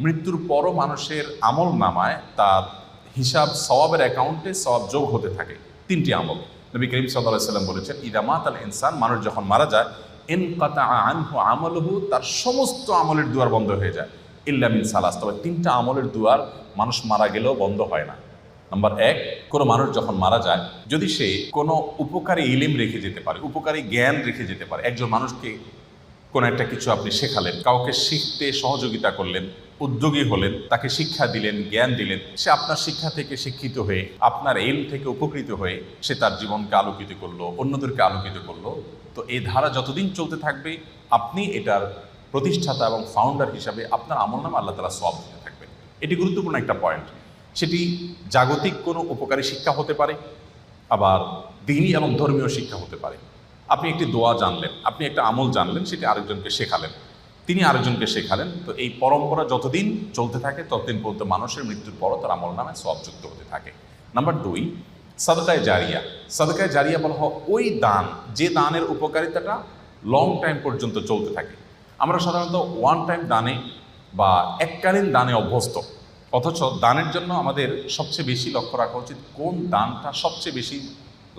মৃত্যুর পরও মানুষের আমল নামায় তার হিসাব সওয়াবের অ্যাকাউন্টে সওয়াব যোগ হতে থাকে। তিনটি আমল নবী করিম সাল্লাল্লাহু আলাইহি ওয়াসাল্লাম বলেছেন, ইদা মাতাল ইনসান, মানুষ যখন মারা যায়, ইনকাতা আনহু আমালুহু, তার সমস্ত আমলের দুয়ার বন্ধ হয়ে যায়, ইল্লা মিন সালাস, তবে তিনটা আমলের দুয়ার মানুষ মারা গেলেও বন্ধ হয় না। নাম্বার এক, কোনো মানুষ যখন মারা যায়, যদি সে কোনো উপকারী ইলিম রেখে যেতে পারে, উপকারী জ্ঞান রেখে যেতে পারে, একজন মানুষকে কোনো একটা কিছু আপনি শেখালেন, কাউকে শিখতে সহযোগিতা করলেন, উদ্যোগী হলেন, তাকে শিক্ষা দিলেন, জ্ঞান দিলেন, সে আপনার শিক্ষা থেকে শিক্ষিত হয়ে, আপনার এল থেকে উপকৃত হয়ে সে তার জীবনকে আলোকিত করলো, অন্যদেরকে আলোকিত করলো, তো এই ধারা যতদিন চলতে থাকবে আপনি এটার প্রতিষ্ঠাতা এবং ফাউন্ডার হিসাবে আপনার আমলনামা আল্লাহ তাআলা সওয়াব দিতে থাকবেন। এটি গুরুত্বপূর্ণ একটা পয়েন্ট। সেটি জাগতিক কোনো উপকারী শিক্ষা হতে পারে, আবার দ্বীনি এবং ধর্মীয় শিক্ষা হতে পারে। আপনি একটি দোয়া জানলেন, আপনি একটা আমল জানলেন, সেটি আরেকজনকে শেখালেন, তিনি আরেকজনকে শেখালেন, তো এই পরম্পরা যতদিন চলতে থাকে ততদিন পর্যন্ত মানুষের মৃত্যুর পরও তার আমল নামে সওয়াব যুক্ত হতে থাকে। নাম্বার দুই, সাদকায়ে জারিয়া। সাদকায়ে জারিয়া বলা হয় ওই দান, যে দানের উপকারিতাটা লং টাইম পর্যন্ত চলতে থাকে। আমরা সাধারণত ওয়ান টাইম দানে বা এককালীন দানে অভ্যস্ত, অথচ দানের জন্য আমাদের সবচেয়ে বেশি লক্ষ্য রাখা উচিত কোন দানটা সবচেয়ে বেশি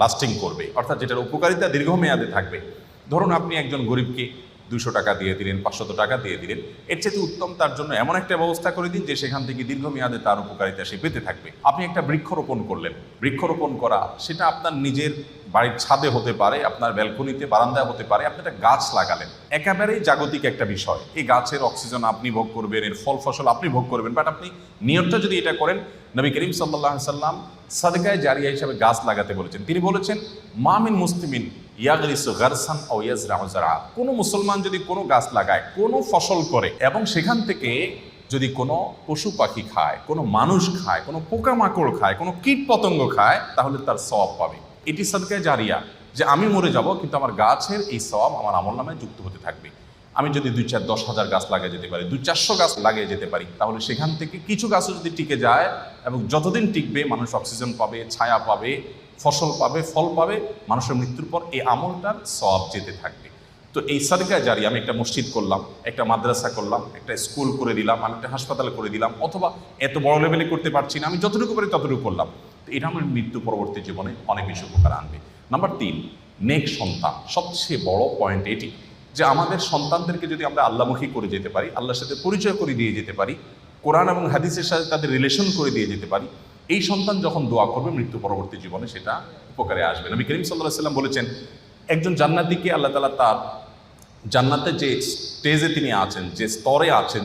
লাস্টিং করবে, অর্থাৎ যেটার উপকারিতা দীর্ঘমেয়াদে থাকবে। ধরুন আপনি একজন গরিবকে 200 টাকা দিয়ে দিলেন, 500 টাকা দিয়ে দিলেন, এর চেয়ে উত্তম তার জন্য এমন একটা ব্যবস্থা করে দিন যে সেখান থেকে দীর্ঘমেয়াদে তার উপকারিতা সে পেতে থাকবে। আপনি একটা বৃক্ষরোপণ করলেন, বৃক্ষরোপণ করা সেটা আপনার নিজের বাড়ির ছাদে হতে পারে, আপনার ব্যালকনিতে, বারান্দায় হতে পারে, আপনি একটা গাছ লাগালেন, একেবারেই জাগতিক একটা বিষয়। এই গাছের অক্সিজেন আপনি ভোগ করবেন, এর ফল ফসল আপনি ভোগ করবেন, বাট আপনি নিয়তটা যদি এটা করেন, নবী করিম সাল্লাল্লাহু আলাইহি সাল্লাম সাদকায়ে জারিয়া হিসাবে গাছ লাগাতে বলেছেন। তিনি বলেছেন, মা মিন মুসলিমিন ইয়াগরিসু গারসান আও ইয়াজরাউ যারআ, কোনো মুসলমান যদি কোনো গাছ লাগায়, কোনো ফসল করে, এবং সেখান থেকে যদি কোনো পশু পাখি খায়, কোনো মানুষ খায়, কোনো পোকামাকড় খায়, কোনো কীট পতঙ্গ খায়, তাহলে তার সওয়াব পাবে। এটি সাদকায়ে জারিয়া, যে আমি মরে যাব কিন্তু আমার গাছের এই সওয়াব আমার আমলনামায় যুক্ত হতে থাকবে। আমি যদি 2-4-10,000 গাছ লাগিয়ে যেতে পারি, 200-400 গাছ লাগিয়ে যেতে পারি, তাহলে সেখান থেকে কিছু গাছও যদি টিকে যায়, এবং যতদিন টিকবে মানুষ অক্সিজেন পাবে, ছায়া পাবে, ফসল পাবে, ফল পাবে, মানুষের মৃত্যুর পর এই আমলটার সওয়াব যেতে থাকবে। তো এই সাদকায়ে জারিয়া, আমি একটা মসজিদ করলাম, একটা মাদ্রাসা করলাম, একটা স্কুল করে দিলাম, আমি একটা হাসপাতাল করে দিলাম, অথবা এত বড় লেভেলে করতে পারছি না, আমি যতটুকু পারি ততটুকু করলাম, তো এটা আমার মৃত্যু পরবর্তী জীবনে অনেক বেশি উপকার আনবে। নাম্বার 3, নেক সন্তান। সবচেয়ে বড় পয়েন্ট এটি যে আমাদের সন্তানদেরকে যদি আমরা আল্লাহমুখী করে যেতে পারি, আল্লাহর সাথে পরিচয় করে দিয়ে যেতে পারি, কোরআন এবং হাদিসের সাথে তাদের রিলেশন করে দিয়ে যেতে পারি, এই সন্তান যখন দোয়া করবে মৃত্যু পরবর্তী জীবনে সেটা উপকারে আসবে। নবী করিম সাল্লাল্লাহু আলাইহি ওয়াসাল্লাম বলেছেন, একজন জান্নাতীকে আল্লাহ তাআলা তার জান্নাতে যে স্টেজে তিনি আছেন, যে স্তরে আছেন,